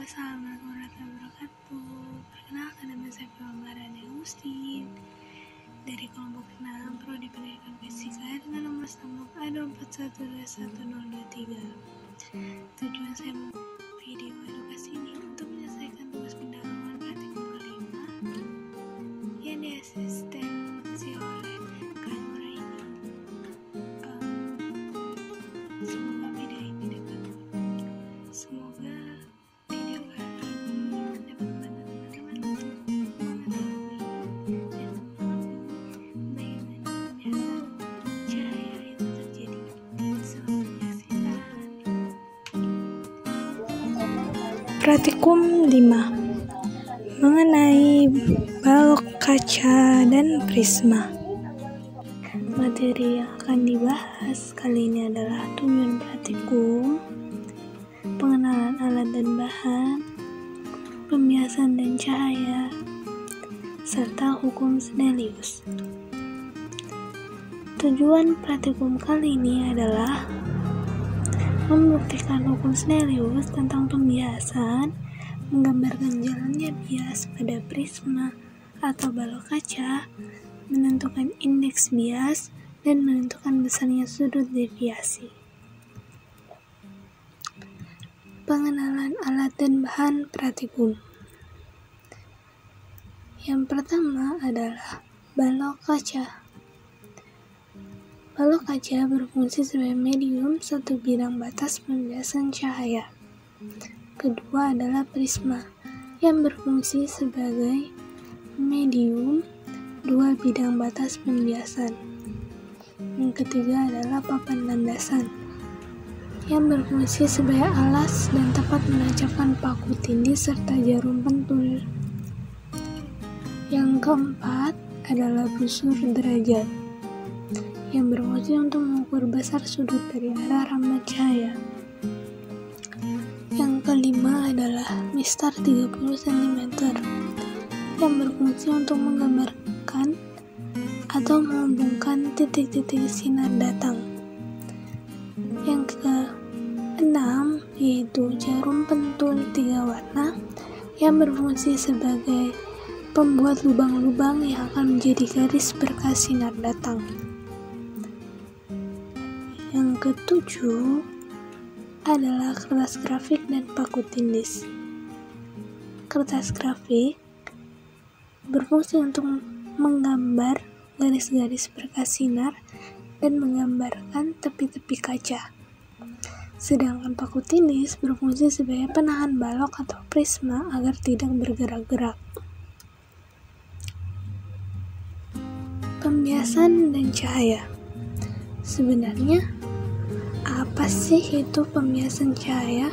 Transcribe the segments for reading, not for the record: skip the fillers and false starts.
Assalamualaikum warahmatullahi wabarakatuh. Perkenalkan, nama saya Pramana Agustin dari kelompok 6 Prodi Pendidikan Fisika dengan nomor stambuk A241211023. Tujuan saya membuat video edukasi ini untuk menyelesaikan tugas pendalaman praktikum kelima yang diasistensi oleh Kak Nuraini. Semoga video ini dapat video kali ini dapat membantu teman-teman untuk mengetahui dan memahami bagaimana pembiasaan cahaya itu terjadi. Selamat menyaksikan. Praktikum 5 mengenai balok kaca dan prisma. Materi yang akan dibahas kali ini adalah tujuan praktikum, pengenalan alat dan bahan, pembiasan dan cahaya, serta hukum Snellius. Tujuan praktikum kali ini adalah membuktikan hukum Snellius tentang pembiasan, menggambarkan jalannya bias pada prisma atau balok kaca, menentukan indeks bias, dan menentukan besarnya sudut deviasi. Pengenalan alat dan bahan praktikum. Yang pertama adalah balok kaca. Balok kaca berfungsi sebagai medium satu bidang batas pembiasan cahaya. Kedua adalah prisma yang berfungsi sebagai medium dua bidang batas pembiasan. Yang ketiga adalah papan landasan yang berfungsi sebagai alas dan tempat menancapkan paku tindih serta jarum pentul. Yang keempat adalah busur derajat yang berfungsi untuk mengukur besar sudut dari arah rambat cahaya. Yang kelima adalah mistar 30 cm yang berfungsi untuk menggambarkan atau menghubungkan titik-titik sinar datang. Yang keenam yaitu jarum pentul 3 warna yang berfungsi sebagai pembuat lubang-lubang yang akan menjadi garis berkas sinar datang. Yang ketujuh adalah kertas grafik dan paku tindis. Kertas grafik berfungsi untuk menggambar garis-garis berkas sinar dan menggambarkan tepi-tepi kaca. Sedangkan paku tindis berfungsi sebagai penahan balok atau prisma agar tidak bergerak-gerak. Pembiasan dan cahaya. Sebenarnya, apa sih itu pembiasan cahaya?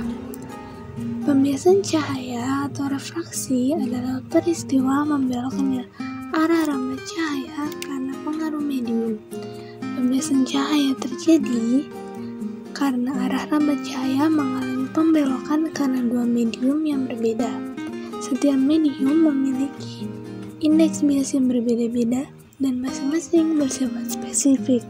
Pembiasan cahaya atau refraksi adalah peristiwa membelokkannya arah rambat cahaya karena pengaruh medium. Pembiasan cahaya terjadi karena arah rambat cahaya mengalami pembelokan karena dua medium yang berbeda. Setiap medium memiliki indeks bias yang berbeda-beda dan masing-masing bersifat spesifik.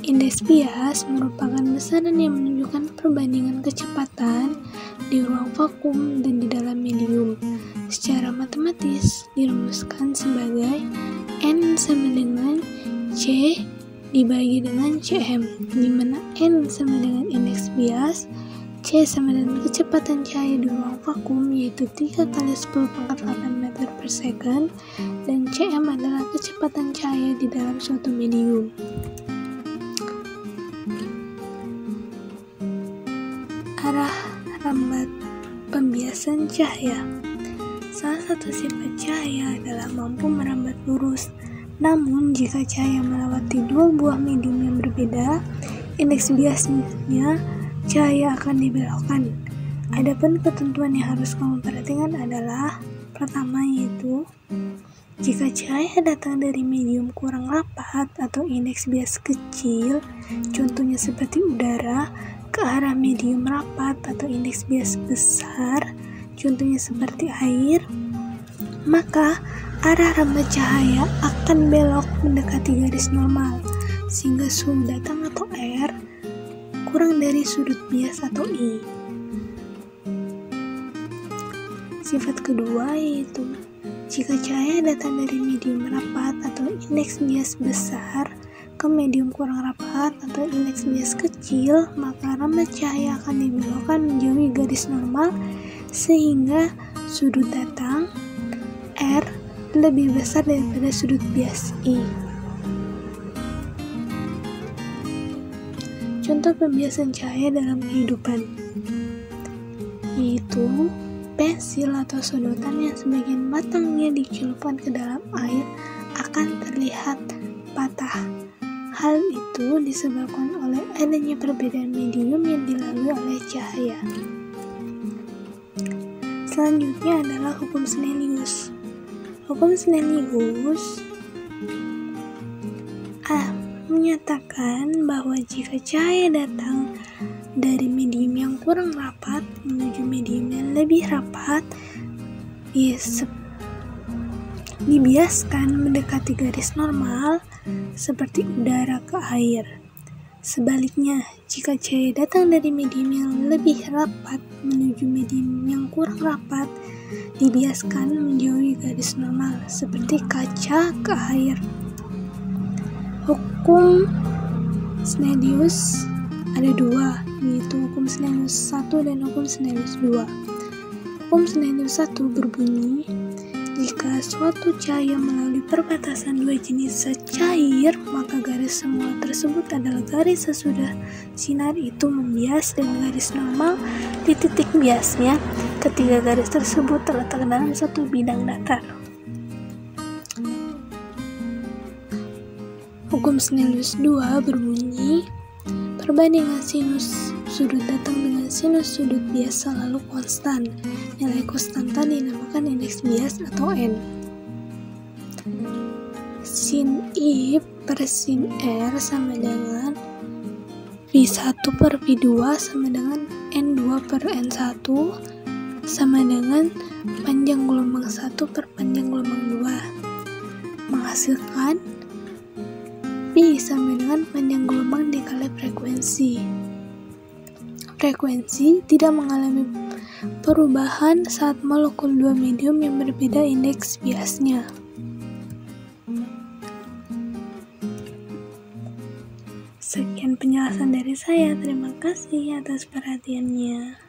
Indeks bias merupakan besaran yang menunjukkan perbandingan kecepatan di ruang vakum dan di dalam medium. Secara matematis dirumuskan sebagai N sama dengan C dibagi dengan Cm, di mana N sama dengan indeks bias, C sama dengan kecepatan cahaya di ruang vakum yaitu 3 kali 10⁸ meter per second, dan Cm adalah kecepatan cahaya di dalam suatu medium. Arah rambat pembiasan cahaya. Salah satu sifat cahaya adalah mampu merambat lurus. Namun, jika cahaya melewati dua buah medium yang berbeda, indeks biasnya cahaya akan dibelokkan. Adapun ketentuan yang harus kamu perhatikan adalah pertama yaitu jika cahaya datang dari medium kurang rapat atau indeks bias kecil, contohnya seperti udara, ke arah medium rapat atau indeks bias besar, contohnya seperti air, maka arah rambat cahaya akan belok mendekati garis normal, sehingga suhu datang atau R kurang dari sudut bias atau I. Sifat kedua yaitu jika cahaya datang dari medium rapat atau indeks bias besar ke medium kurang rapat atau indeks bias kecil, maka rambut cahaya akan dibelokkan menjauhi garis normal sehingga sudut datang R lebih besar daripada sudut bias I. Contoh pembiasan cahaya dalam kehidupan yaitu pensil atau sedotan yang sebagian batangnya dicelupkan ke dalam air akan terlihat patah. Hal itu disebabkan oleh adanya perbedaan medium yang dilalui oleh cahaya. Selanjutnya adalah hukum Snellius. Hukum Snellius menyatakan bahwa jika cahaya datang dari medium yang kurang rapat menuju medium yang lebih rapat, dibiaskan mendekati garis normal seperti udara ke air. Sebaliknya, jika cahaya datang dari medium yang lebih rapat menuju medium yang kurang rapat, dibiaskan menjauhi garis normal seperti kaca ke air. Hukum Snellius ada dua, yaitu hukum Snellius 1 dan hukum Snellius 2. Hukum Snellius 1 berbunyi, jika suatu cahaya melalui perbatasan dua jenis zat cair, maka garis semula tersebut adalah garis sesudah sinar itu membias dan garis normal di titik biasnya ketika garis tersebut terletak dalam satu bidang datar. Hukum Snellius 2 berbunyi, perbandingan sinus sudut datang dengan sinus sudut bias selalu konstan. Nilai konstanta dinamakan indeks bias atau N. Sin I per sin R sama dengan V1 per V2 sama dengan N2 per N1 sama dengan panjang gelombang 1 per panjang gelombang 2, menghasilkan P sama dengan panjang gelombang dikali frekuensi. Frekuensi tidak mengalami perubahan saat molekul dua medium yang berbeda indeks biasnya. Sekian penjelasan dari saya. Terima kasih atas perhatiannya.